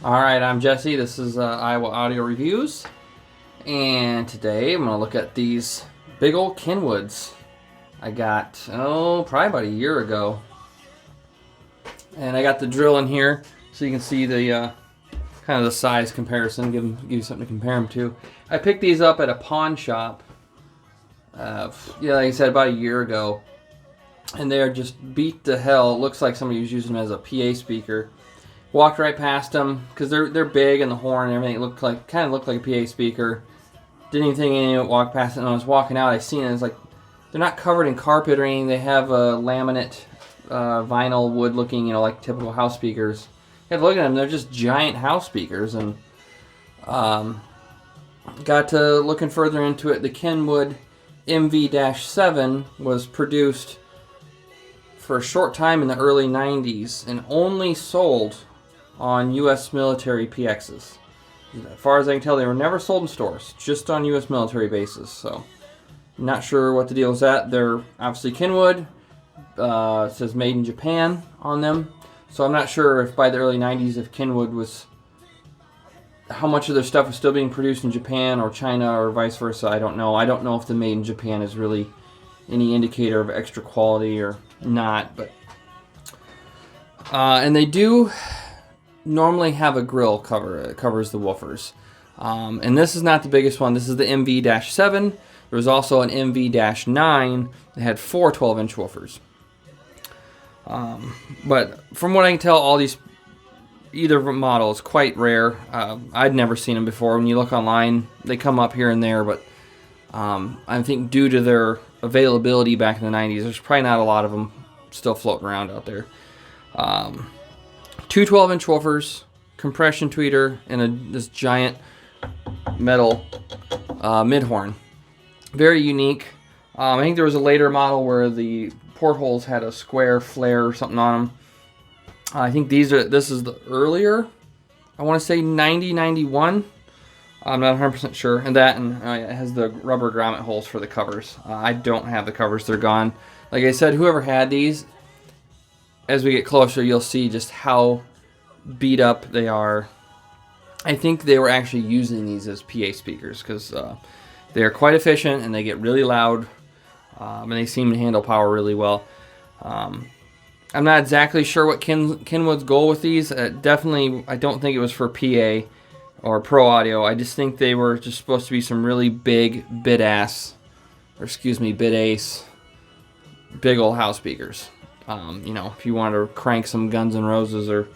Alright, I'm Jesse. This is Iowa Audio Reviews. And today I'm going to look at these big old Kenwoods I got, probably about a year ago. And I got the drill in here so you can see the kind of the size comparison, give you something to compare them to. I picked these up at a pawn shop, like I said, about a year ago. And they're just beat to hell. It looks like somebody was using them as a PA speaker. Walked right past them because they're big and the horn and everything. It kind of looked like a PA speaker. Didn't even think anything of it. Walked past it, and when I was walking out, I seen it. It's like they're not covered in carpet or anything. They have a laminate, vinyl wood looking, like typical house speakers. You have to look at them. They're just giant house speakers, and got to looking further into it. The Kenwood MV-7 was produced for a short time in the early 90s and only sold on U.S. military PXs. As far as I can tell, they were never sold in stores, just on U.S. military bases. So, not sure what the deal is at. They're obviously Kenwood. It says made in Japan on them. So I'm not sure if by the early 90s, if Kenwood was, how much of their stuff was still being produced in Japan or China or vice versa. I don't know. I don't know if the made in Japan is really any indicator of extra quality or not. But and they do normally have a grill cover. It covers the woofers. And this is not the biggest one. This is the MV-7. There was also an MV-9 that had 4 12-inch woofers. But from what I can tell, all these, either model is quite rare. I'd never seen them before. When you look online, they come up here and there, but I think due to their availability back in the 90s, there's probably not a lot of them still floating around out there. 2 12-inch woofers, compression tweeter, and this giant metal mid-horn. Very unique. I think there was a later model where the portholes had a square flare or something on them. I think this is the earlier, I want to say 90, 91. I'm not 100% sure. And it has the rubber grommet holes for the covers. I don't have the covers. They're gone. Like I said, whoever had these, as we get closer, you'll see just how beat up they are. I think they were actually using these as PA speakers because they are quite efficient and they get really loud, and they seem to handle power really well. I'm not exactly sure what Kenwood's goal with these. Definitely, I don't think it was for PA or pro audio. I just think they were just supposed to be some really big bid-ace, big old house speakers. If you wanted to crank some Guns N' Roses or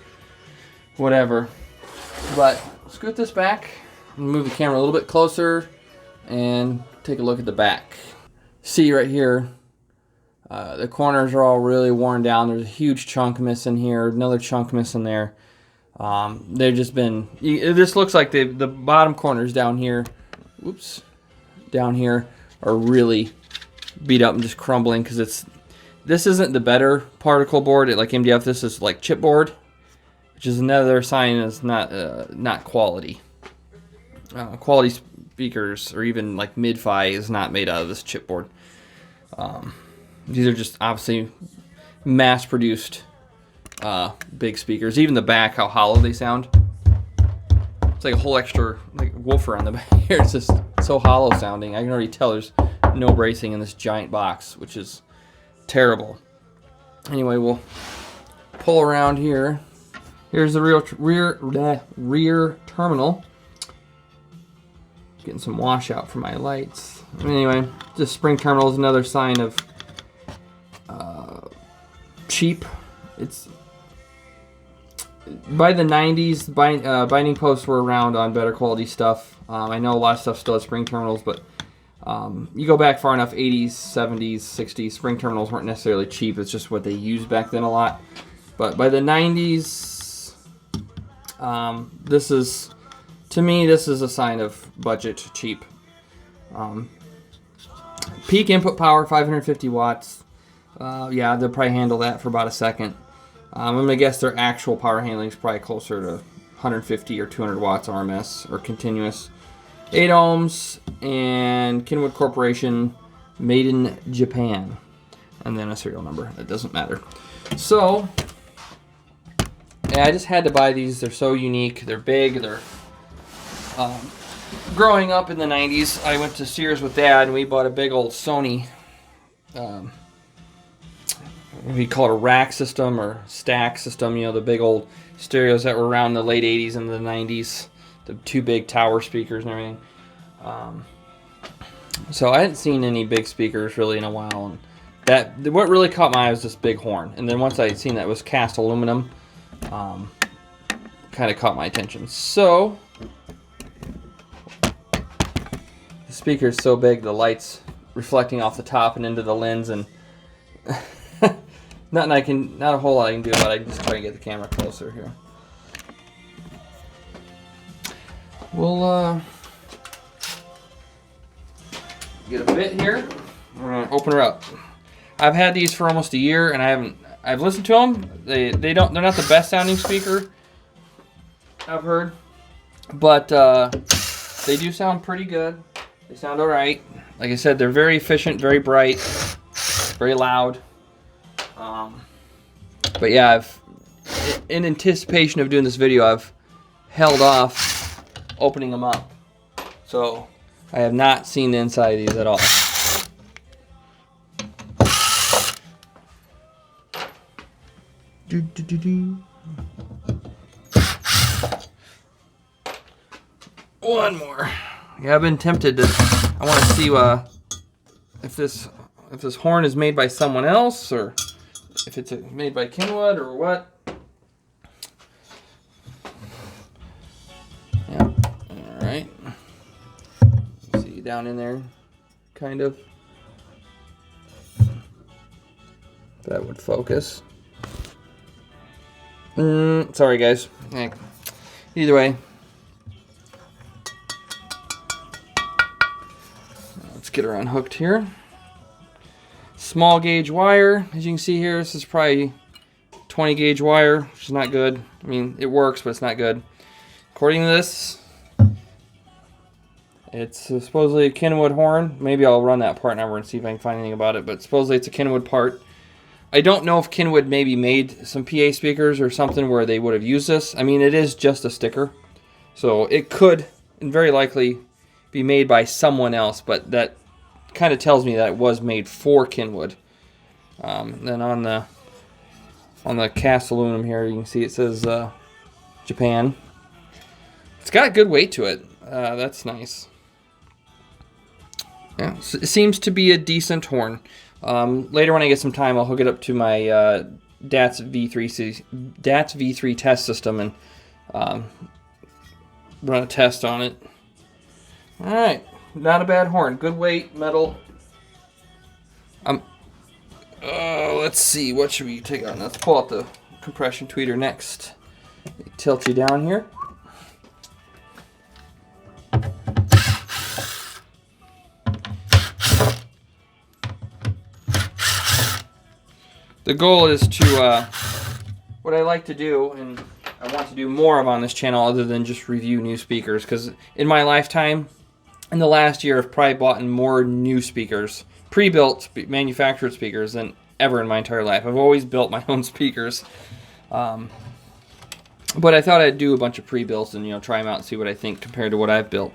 whatever. But scoot this back and move the camera a little bit closer and take a look at the back. See right here, the corners are all really worn down. There's a huge chunk missing here, another chunk missing there. They've just been, this looks like the bottom corners down here, down here are really beat up and just crumbling because this isn't the better particle board like MDF. This is like chipboard, which is another sign it's not quality. Quality speakers or even like mid-fi is not made out of this chipboard. These are just obviously mass-produced big speakers. Even the back, how hollow they sound. It's like a whole extra woofer on the back here. It's just so hollow sounding. I can already tell there's no bracing in this giant box, which is terrible. Anyway, we'll pull around here. Here's the rear terminal. Getting some washout for my lights. Anyway, this spring terminal is another sign of cheap. It's by the 90s. Binding posts were around on better quality stuff. I know a lot of stuff still has spring terminals, but you go back far enough, 80s, 70s, 60s, spring terminals weren't necessarily cheap. It's just what they used back then a lot. But by the 90s, to me, this is a sign of budget cheap. Peak input power, 550 watts. Yeah, they'll probably handle that for about a second. I'm going to guess their actual power handling is probably closer to 150 or 200 watts RMS or continuous. 8 ohms, and Kenwood Corporation, made in Japan. And then a serial number. That doesn't matter. So, Yeah, I just had to buy these. They're so unique. They're big. They're growing up in the 90s, I went to Sears with Dad, and we bought a big old Sony, we call it a rack system or stack system, you know, the big old stereos that were around the late 80s and the 90s, the two big tower speakers and everything. So I hadn't seen any big speakers really in a while, and what really caught my eye was this big horn. And then once I had seen that it was cast aluminum, kind of caught my attention. So the speaker is so big, the light's reflecting off the top and into the lens, and not a whole lot I can do about it. I can just try to get the camera closer here. We'll get a bit here. We're gonna open her up. I've had these for almost a year, and I've listened to them. They're not the best sounding speaker I've heard, but they do sound pretty good. They sound all right. Like I said, they're very efficient, very bright, very loud. But yeah, in anticipation of doing this video, I've held off opening them up. So I have not seen the inside of these at all. One more. Yeah, I've been tempted to. I want to see if this horn is made by someone else, or if it's made by Kenwood, or what. Yeah. All right. See down in there, kind of. That would focus. Sorry, guys. Either way. Let's get her unhooked here. Small gauge wire, as you can see here. This is probably 20 gauge wire, which is not good. I mean, it works, but it's not good. According to this, it's supposedly a Kenwood horn. Maybe I'll run that part number and see if I can find anything about it, but supposedly it's a Kenwood part. I don't know if Kenwood maybe made some PA speakers or something where they would have used this. I mean, it is just a sticker, so it could, and very likely, be made by someone else, but that kind of tells me that it was made for Kenwood. Then on the cast aluminum here, you can see it says Japan. It's got a good weight to it. That's nice. Yeah, so it seems to be a decent horn. Later when I get some time, I'll hook it up to my DATS V3 test system and run a test on it. All right. Not a bad horn. Good weight, metal. Let's see. What should we take on? Let's pull out the compression tweeter next. Tilt you down here. The goal is to, what I like to do, and I want to do more of on this channel other than just review new speakers, because in my lifetime, in the last year, I've probably bought more new speakers, pre-built manufactured speakers, than ever in my entire life. I've always built my own speakers. But I thought I'd do a bunch of pre-builts and, you know, try them out and see what I think compared to what I've built.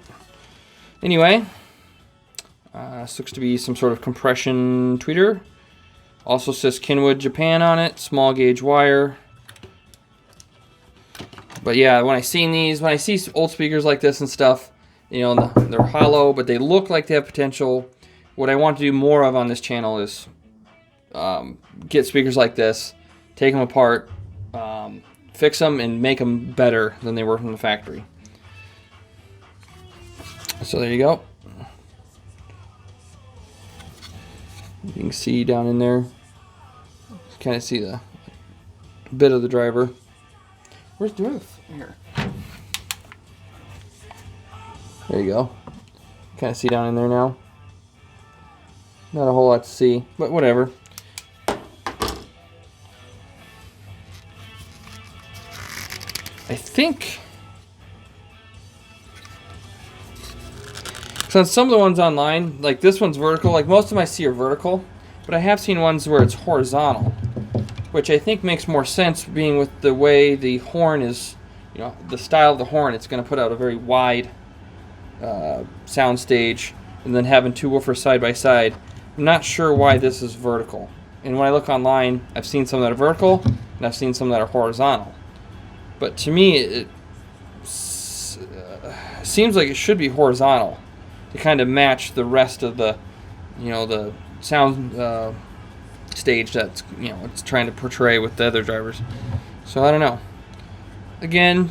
Anyway, this looks to be some sort of compression tweeter. Also says Kenwood Japan on it, small gauge wire. But yeah, when I see old speakers like this and stuff, you know, they're hollow, but they look like they have potential. What I want to do more of on this channel is get speakers like this, take them apart, fix them, and make them better than they were from the factory. So there you go. You can see down in there, kind of see the bit of the driver. Where's the roof? Here. There you go. Kind of see down in there now. Not a whole lot to see, but whatever. I think, so on some of the ones online, like this one's vertical, like most of them I see are vertical, but I have seen ones where it's horizontal, which I think makes more sense being with the way the horn is, you know, the style of the horn. It's going to put out a very wide sound stage, and then having two woofers side by side. I'm not sure why this is vertical. And when I look online, I've seen some that are vertical, and I've seen some that are horizontal. But to me, it seems like it should be horizontal to kind of match the rest of the, you know, the sound stage that's, you know, it's trying to portray with the other drivers. So I don't know. Again,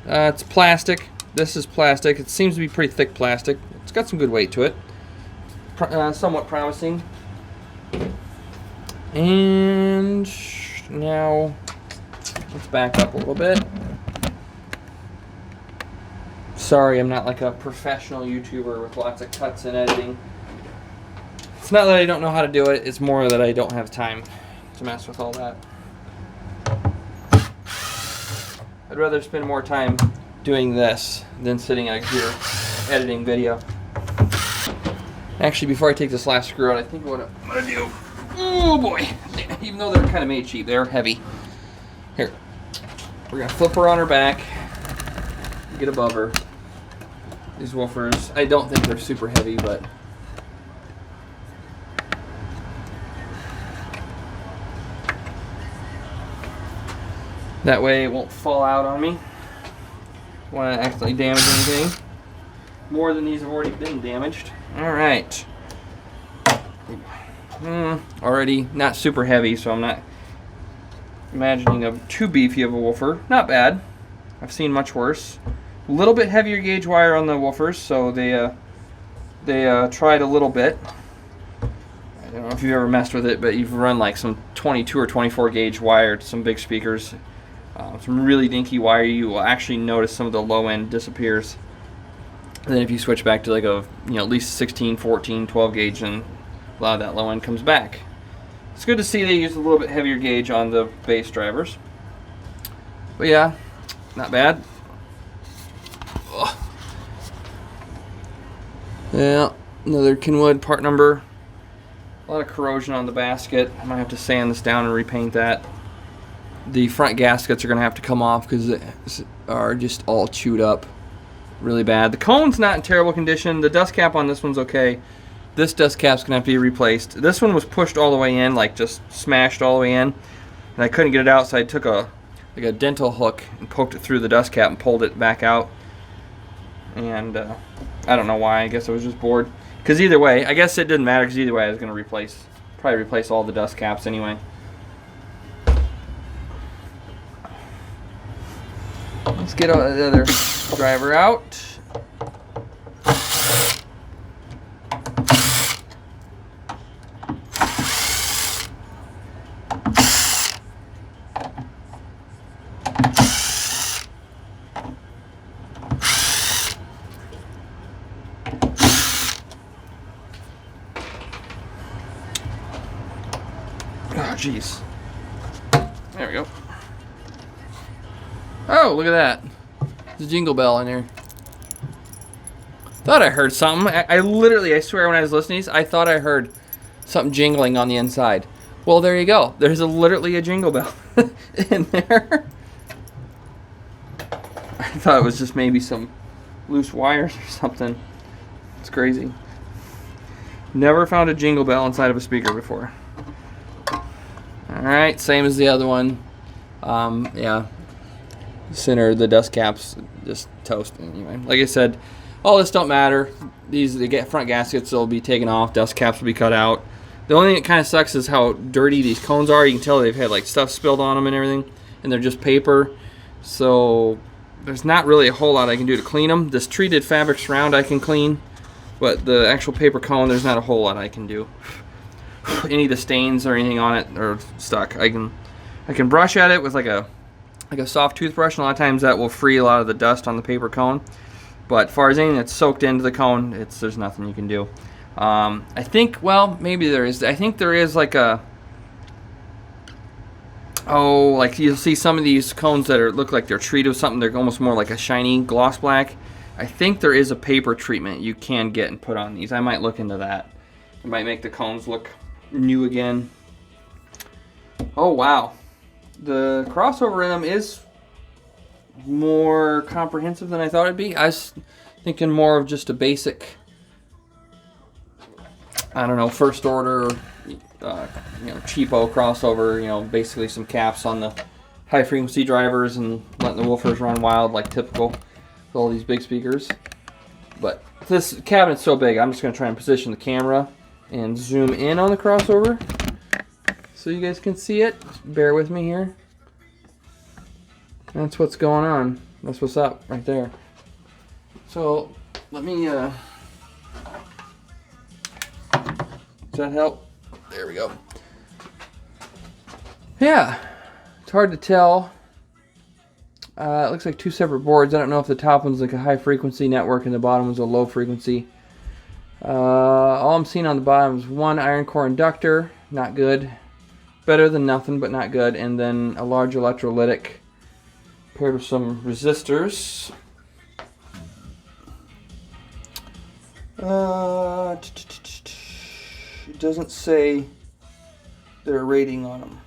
it's plastic. This is plastic. It seems to be pretty thick plastic. It's got some good weight to it. Somewhat promising. And now let's back up a little bit. Sorry, I'm not like a professional YouTuber with lots of cuts and editing. It's not that I don't know how to do it, it's more that I don't have time to mess with all that. I'd rather spend more time doing this than sitting at a computer editing video. Actually, before I take this last screw out, I think what I'm going to do... Oh boy! Even though they're kind of made cheap, they're heavy. Here. We're going to flip her on her back. Get above her. These woofers, I don't think they're super heavy, but... that way it won't fall out on me. Don't want to accidentally damage anything. More than these have already been damaged. Alright. Already not super heavy, so I'm not imagining a too beefy of a woofer. Not bad. I've seen much worse. A little bit heavier gauge wire on the woofers, so they tried a little bit. I don't know if you've ever messed with it, but you've run like some 22 or 24 gauge wire to some big speakers. Some really dinky wire, you will actually notice some of the low end disappears. And then if you switch back to like a, you know, at least 16, 14, 12 gauge, and a lot of that low end comes back. It's good to see they use a little bit heavier gauge on the bass drivers. But yeah, not bad. Ugh. Yeah, another Kenwood part number. A lot of corrosion on the basket. I might have to sand this down and repaint that. The front gaskets are going to have to come off because they are just all chewed up really bad. The cone's not in terrible condition. The dust cap on this one's okay. This dust cap's going to have to be replaced. This one was pushed all the way in, like just smashed all the way in. And I couldn't get it out, so I took a dental hook and poked it through the dust cap and pulled it back out. And I don't know why. I guess I was just bored. Because either way, I guess it didn't matter because either way I was going to probably replace all the dust caps anyway. Let's get the other driver out. Oh, jeez. There we go. Oh, look at that. There's a jingle bell in there. Thought I heard something. I literally, I swear when I was listening to these, I thought I heard something jingling on the inside. Well, there you go. There's literally a jingle bell in there. I thought it was just maybe some loose wires or something. It's crazy. Never found a jingle bell inside of a speaker before. Alright, same as the other one. Yeah. Center, the dust caps just toast. Anyway, like I said, all this don't matter. The front gaskets will be taken off. Dust caps will be cut out. The only thing that kind of sucks is how dirty these cones are. You can tell they've had like stuff spilled on them and everything, and they're just paper. So there's not really a whole lot I can do to clean them. This treated fabric surround I can clean, but the actual paper cone, there's not a whole lot I can do. Any of the stains or anything on it are stuck. I can brush at it with like a soft toothbrush, and a lot of times that will free a lot of the dust on the paper cone. But as far as anything that's soaked into the cone, there's nothing you can do. I think, well, maybe there is. I think there is like like you'll see some of these cones that look like they're treated with something. They're almost more like a shiny gloss black. I think there is a paper treatment you can get and put on these. I might look into that. It might make the cones look new again. Oh, wow. The crossover in them is more comprehensive than I thought it'd be. I was thinking more of just a basic, I don't know, first order, cheapo crossover. Basically some caps on the high frequency drivers and letting the woofers run wild like typical with all these big speakers. But this cabinet's so big, I'm just going to try and position the camera and zoom in on the crossover so you guys can see it. Just bear with me here. That's what's going on. That's what's up right there. So let me, does that help? There we go. Yeah, it's hard to tell. It looks like two separate boards. I don't know if the top one's like a high frequency network and the bottom one's a low frequency. All I'm seeing on the bottom is one iron core inductor, not good. Better than nothing, but not good. And then a large electrolytic paired with some resistors. It doesn't say their rating on them.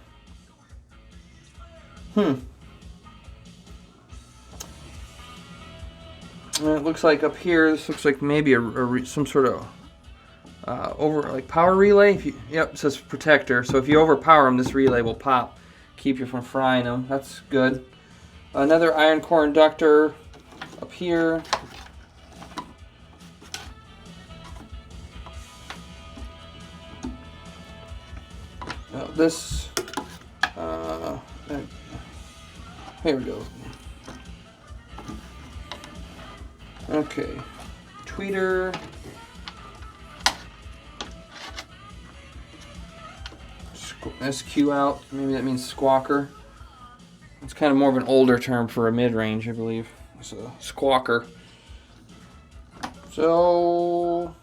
And it looks like up here, this looks like maybe some sort of power relay. Yep, it says protector. So if you overpower them, this relay will pop, keep you from frying them. That's good. Another iron core inductor up here. This, here we go. Okay, tweeter. SQ out, maybe that means squawker. It's kind of more of an older term for a mid-range, I believe. It's a squawker. So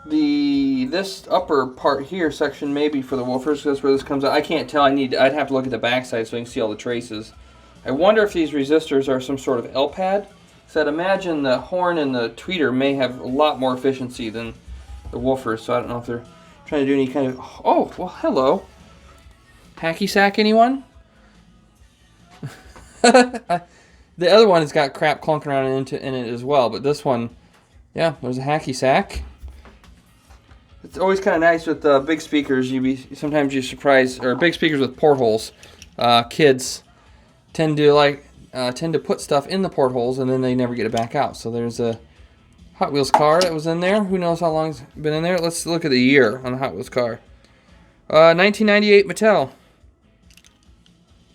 this upper part here section maybe for the woofers, that's where this comes out. I can't tell. I'd have to look at the backside so I can see all the traces. I wonder if these resistors are some sort of L-pad. So I'd imagine the horn and the tweeter may have a lot more efficiency than the woofers. So I don't know if they're trying to do any kind of... Oh, well, hello. Hacky sack, anyone? The other one has got crap clunking around in it as well, but this one, yeah, there's a hacky sack. It's always kind of nice with big speakers. Sometimes you're surprised, or big speakers with portholes. Kids tend to put stuff in the portholes and then they never get it back out. So there's a Hot Wheels car that was in there. Who knows how long it's been in there? Let's look at the year on the Hot Wheels car. 1998 Mattel.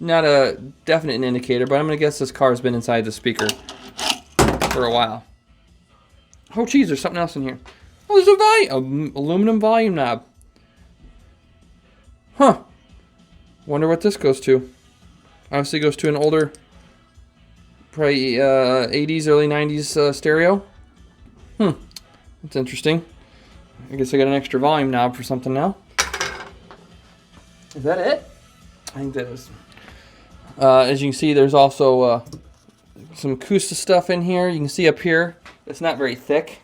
Not a definite indicator, but I'm going to guess this car has been inside the speaker for a while. Oh, geez, there's something else in here. Oh, there's a aluminum volume knob. Huh. Wonder what this goes to. Obviously goes to an older, probably 80s, early 90s stereo. That's interesting. I guess I got an extra volume knob for something now. Is that it? I think that is. As you can see, there's also some acoustic stuff in here. You can see up here, it's not very thick.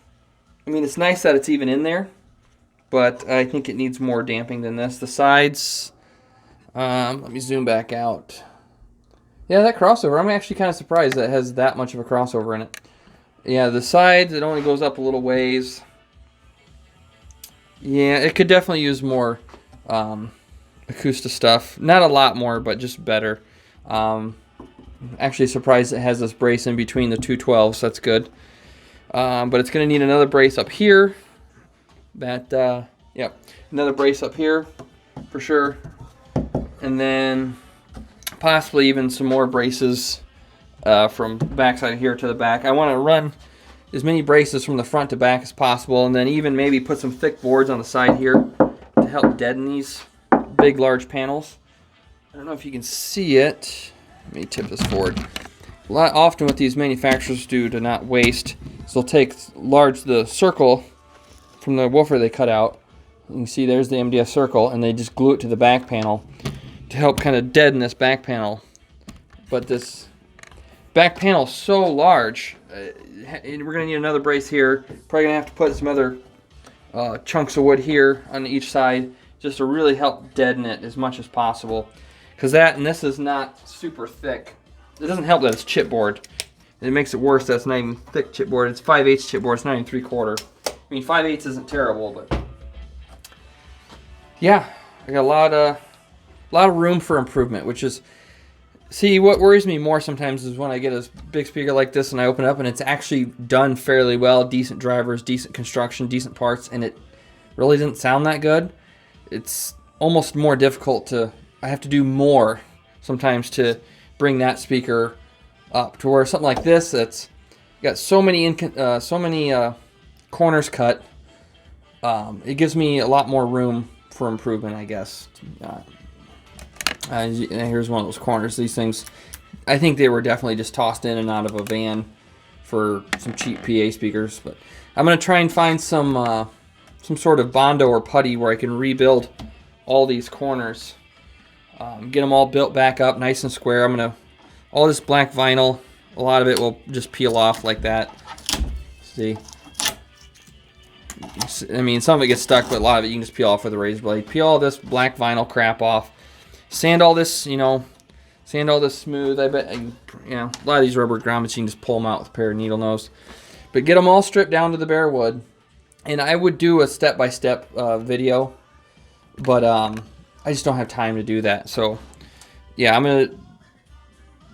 I mean, it's nice that it's even in there, but I think it needs more damping than this. The sides, let me zoom back out. Yeah, that crossover, I'm actually kind of surprised that it has that much of a crossover in it. Yeah, the sides, it only goes up a little ways. Yeah, it could definitely use more acoustic stuff. Not a lot more, but just better. Actually surprised it has this brace in between the two 12s. That's good. But it's going to need another brace up here. Yep, another brace up here for sure. And then possibly even some more braces from the backside here to the back. I want to run as many braces from the front to back as possible, and then even maybe put some thick boards on the side here to help deaden these big, large panels. I don't know if you can see it. Let me tip this forward. Often what these manufacturers do to not waste is they'll take the circle from the woofer they cut out. You can see there's the MDF circle, and they just glue it to the back panel to help kind of deaden this back panel. But this back panel is so large, we're going to need another brace here. Probably going to have to put some other chunks of wood here on each side just to really help deaden it as much as possible. Because that and this is not super thick. It doesn't help that it's chipboard. It makes it worse that it's not even thick chipboard. It's 5/8 chipboard. It's not even 3/4. I mean, 5/8 isn't terrible, but yeah, I got a lot of room for improvement. Which is, see, what worries me more sometimes is when I get a big speaker like this and I open it up and it's actually done fairly well, decent drivers, decent construction, decent parts, and it really doesn't sound that good. It's almost more difficult to. I have to do more sometimes to bring that speaker up to where something like this that's got so many corners cut. It gives me a lot more room for improvement, I guess. Here's one of those corners. These things, I think they were definitely just tossed in and out of a van for some cheap PA speakers. But I'm gonna try and find some sort of Bondo or putty where I can rebuild all these corners. Get them all built back up nice and square. All this black vinyl, a lot of it will just peel off like that. See? I mean, some of it gets stuck, but a lot of it you can just peel off with a razor blade. Peel all this black vinyl crap off. Sand all this, sand all this smooth. I bet, a lot of these rubber grommets, you can just pull them out with a pair of needle nose. But get them all stripped down to the bare wood. And I would do a step-by-step video, but I just don't have time to do that. So, yeah, I'm going to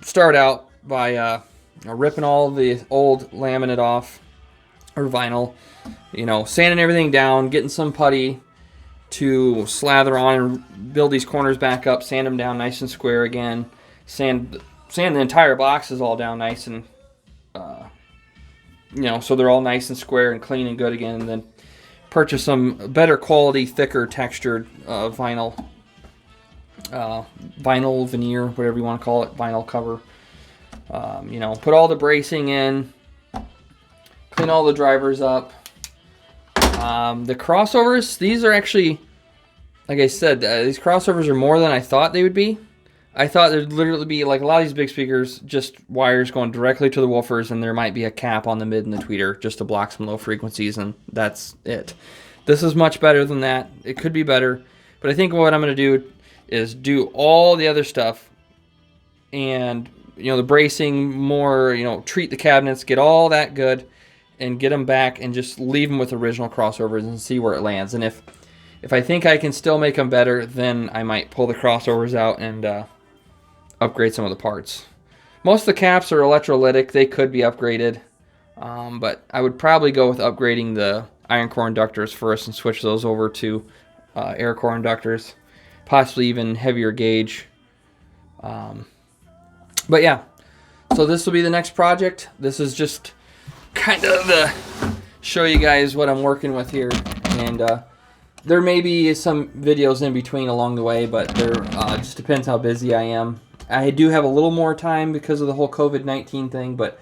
start out by ripping all the old laminate off, or vinyl, sanding everything down, getting some putty to slather on and build these corners back up, sand them down nice and square again, sand the entire boxes all down nice and, so they're all nice and square and clean and good again, and then purchase some better quality, thicker textured vinyl veneer, whatever you want to call it, vinyl cover. Put all the bracing in, clean all the drivers up. The crossovers, these are actually, like I said, these crossovers are more than I thought they would be. I thought there'd literally be, like a lot of these big speakers, just wires going directly to the woofers, and there might be a cap on the mid and the tweeter just to block some low frequencies, and that's it. This is much better than that. It could be better, but I think what I'm going to do is do all the other stuff, and the bracing more, treat the cabinets, get all that good, and get them back and just leave them with original crossovers and see where it lands. And if I think I can still make them better, then I might pull the crossovers out and upgrade some of the parts. Most of the caps are electrolytic. They could be upgraded, but I would probably go with upgrading the iron core inductors first and switch those over to air core inductors, possibly even heavier gauge. But yeah, so this will be the next project. This is just kind of the show you guys what I'm working with here, and there may be some videos in between along the way, but there just depends how busy I am. I do have a little more time because of the whole COVID-19 thing, but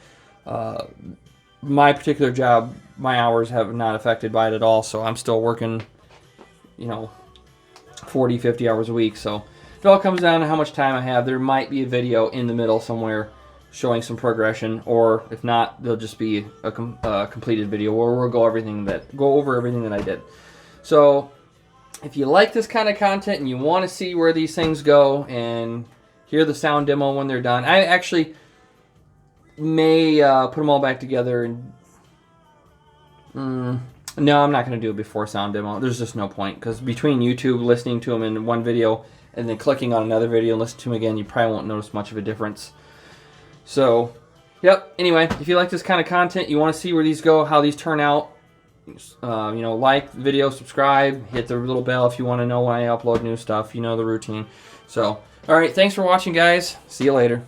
my particular job, my hours have not affected by it at all, so I'm still working 40, 50 hours a week. So it all comes down to how much time I have. There might be a video in the middle somewhere showing some progression, or if not, there'll just be a completed video where we'll go over everything that I did. So if you like this kind of content and you want to see where these things go and hear the sound demo when they're done, I actually may put them all back together and no, I'm not going to do it before sound demo. There's just no point, because between YouTube listening to them in one video and then clicking on another video and listening to them again, you probably won't notice much of a difference. So, yep. Anyway, if you like this kind of content, you want to see where these go, how these turn out, like the video, subscribe, hit the little bell if you want to know when I upload new stuff. You know the routine. So, all right. Thanks for watching, guys. See you later.